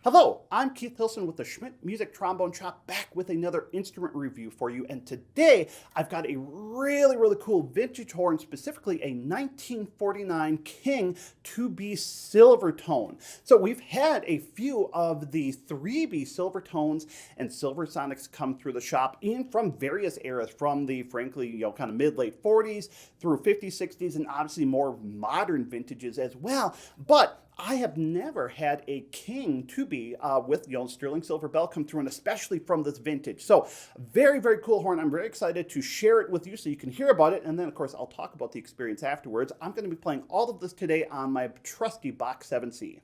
Hello, I'm Keith Hilson with the Schmidt Music Trombone Shop, back with another instrument review for you. And today I've got a really cool vintage horn, specifically a 1949 King 2B Silvertone. So we've had a few of the 3B Silvertones and Silversonics come through the shop in from various eras, from the frankly, kind of mid-late 40s through 50s, 60s, and obviously more modern vintages as well. But I have never had a King 2B with sterling silver bell come through, and especially from this vintage. So very cool horn. I'm very excited to share it with you so you can hear about it, and then of course I'll talk about the experience afterwards. I'm going to be playing all of this today on my trusty Bach 7C.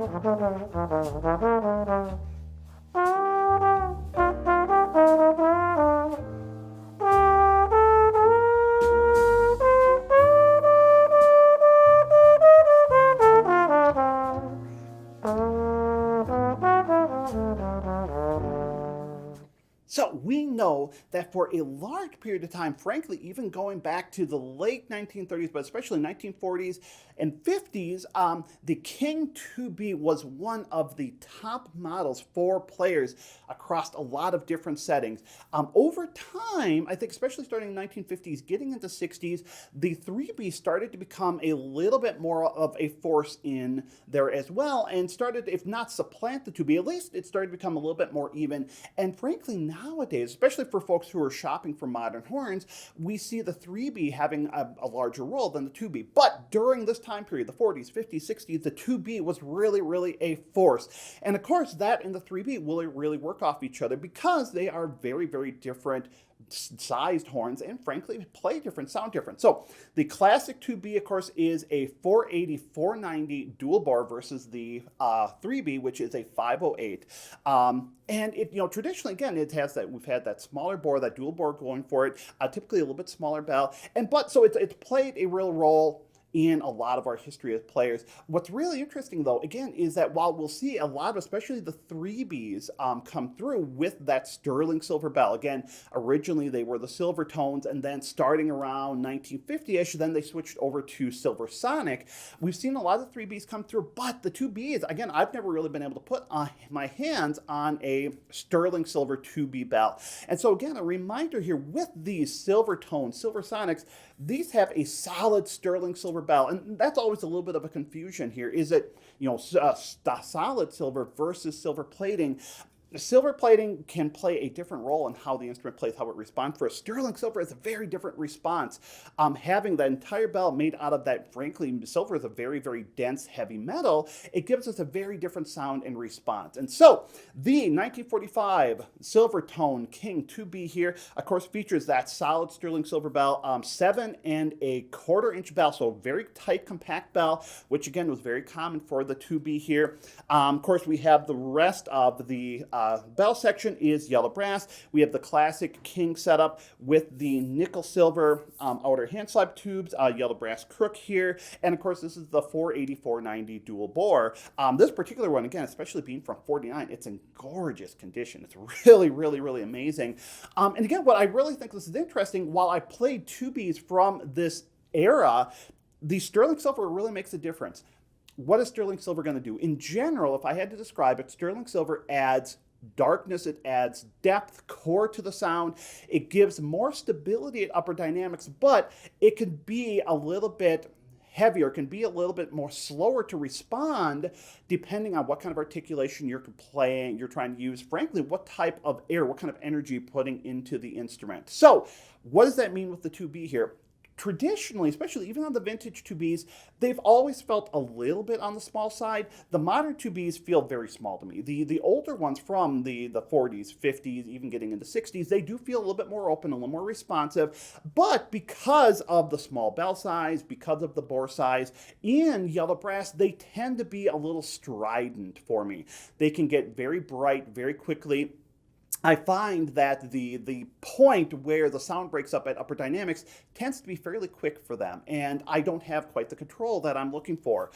So we know that for a large period of time, frankly, even going back to the late 1930s, but especially 1940s and 50s, the King 2B was one of the top models for players across a lot of different settings. Over time, I think especially starting in the 1950s, getting into 60s, the 3B started to become a little bit more of a force in there as well, and started, if not supplant the 2B, at least it started to become a little bit more even. And frankly, nowadays, especially for folks who are shopping for modern horns, we see the 3B having a larger role than the 2B. But during this time period, the 40s, 50s, 60s, the 2B was really, really a force. And of course, that and the 3B will really work off each other because they are very, very different sized horns and frankly play different, sound different. So the classic 2B, of course, is a 480 490 dual bore versus the 3B, which is a 508. And it, traditionally, again, it has that, we've had that smaller bore, that dual bore going for it, typically a little bit smaller bell, so it's played a real role in a lot of our history as players. What's really interesting, though, again, is that while we'll see a lot of, especially the 3Bs, come through with that sterling silver bell. Again, originally they were the Silvertones, and then starting around 1950-ish, then they switched over to Silversonic. We've seen a lot of the 3Bs come through, but the 2Bs, again, I've never really been able to put my hands on a sterling silver 2B bell. And so again, a reminder here, with these Silvertones, Silversonics, these have a solid sterling silver bell, and that's always a little bit of a confusion here. Is it, solid silver versus silver plating? Silver plating can play a different role in how the instrument plays, how it responds. For a sterling silver, it's a very different response. Having the entire bell made out of that, frankly, silver is a very, very dense, heavy metal. It gives us a very different sound and response. And so the 1945 Silvertone King 2B here, of course, features that solid sterling silver bell, 7 1/4 inch bell, so very tight, compact bell, which again was very common for the 2B here. Of course, we have the rest of the bell section is yellow brass. We have the classic King setup with the nickel silver outer hand slab tubes, yellow brass crook here, and of course this is the 480 490 dual bore. This particular one, again, especially being from 49, it's in gorgeous condition. It's really, really, really amazing. And again, what I really think this is interesting, while I played 2Bs from this era, the sterling silver really makes a difference. What is sterling silver going to do? In general, if I had to describe it, sterling silver adds darkness, it adds depth, core to the sound. It gives more stability at upper dynamics, but it can be a little bit heavier, can be a little bit more slower to respond depending on what kind of articulation you're playing, you're trying to use, frankly, what type of air, what kind of energy you're putting into the instrument. So what does that mean with the 2B here? Traditionally, especially even on the vintage 2Bs, they've always felt a little bit on the small side. The modern 2Bs feel very small to me. The older ones from the 40s, 50s, even getting into 60s, they do feel a little bit more open, a little more responsive. But because of the small bell size, because of the bore size, in yellow brass, they tend to be a little strident for me. They can get very bright very quickly. I find that the point where the sound breaks up at upper dynamics tends to be fairly quick for them, and I don't have quite the control that I'm looking for.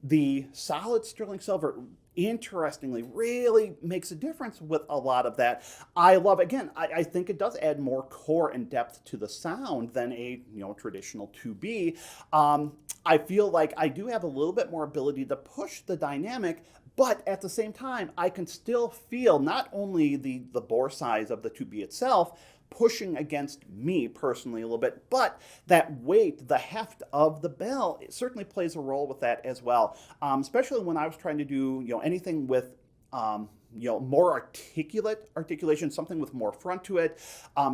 The solid sterling silver, interestingly, really makes a difference with a lot of that. I love, again, I think it does add more core and depth to the sound than a traditional 2B. I feel like I do have a little bit more ability to push the dynamic, but at the same time, I can still feel not only the bore size of the 2B itself pushing against me personally a little bit, but that weight, the heft of the bell, it certainly plays a role with that as well. Especially when I was trying to do anything with more articulate articulation, something with more front to it.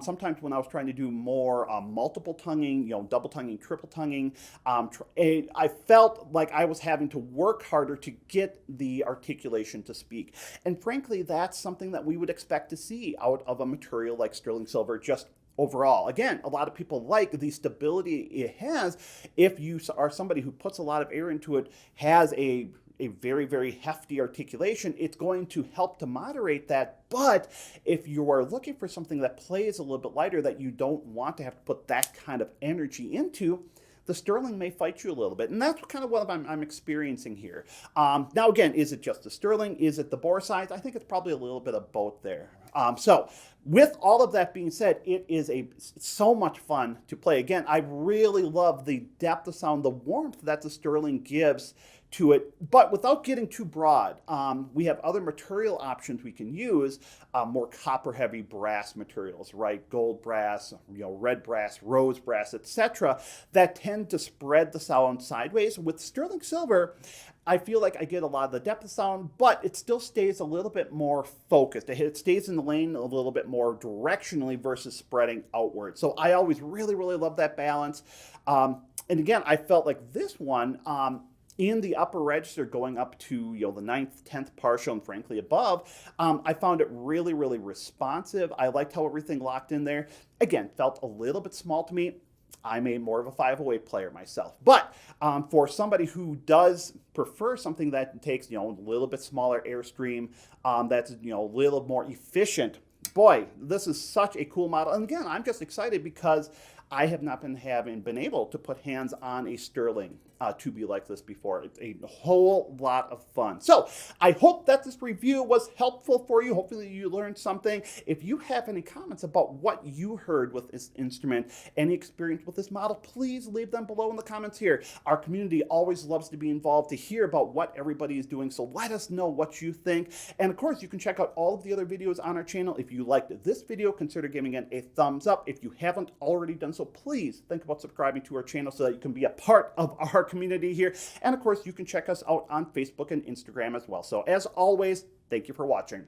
Sometimes when I was trying to do more multiple tonguing, double tonguing, triple tonguing, I felt like I was having to work harder to get the articulation to speak. And frankly, that's something that we would expect to see out of a material like sterling silver, just overall. Again, a lot of people like the stability it has. If you are somebody who puts a lot of air into it, has a a very, very hefty articulation, it's going to help to moderate that. But if you are looking for something that plays a little bit lighter, that you don't want to have to put that kind of energy into, the Sterling may fight you a little bit. And that's kind of what I'm experiencing here. Now, again, is it just the Sterling? Is it the bore size? I think it's probably a little bit of both there. So with all of that being said, it is so much fun to play. Again, I really love the depth of sound, the warmth that the Sterling gives to it, but without getting too broad. We have other material options we can use, more copper-heavy brass materials, right? Gold brass, red brass, rose brass, etc., that tend to spread the sound sideways. With sterling silver, I feel like I get a lot of the depth of sound, but it still stays a little bit more focused. It stays in the lane a little bit more directionally versus spreading outward. So I always really, really love that balance. And again, I felt like this one, in the upper register going up to the 9th, 10th partial, and frankly above, I found it really, really responsive. I liked how everything locked in there. Again, felt a little bit small to me. I'm more of a 508 player myself. But for somebody who does prefer something that takes a little bit smaller airstream, that's a little more efficient, boy, this is such a cool model. And again, I'm just excited because I have not been able to put hands on a Sterling to be like this before. It's a whole lot of fun. So I hope that this review was helpful for you. Hopefully you learned something. If you have any comments about what you heard with this instrument, any experience with this model, please leave them below in the comments here. Our community always loves to be involved, to hear about what everybody is doing. So let us know what you think. And of course, you can check out all of the other videos on our channel. If you liked this video, consider giving it a thumbs up. If you haven't already done so, please think about subscribing to our channel so that you can be a part of our community here. And of course, you can check us out on Facebook and Instagram as well. So as always, thank you for watching.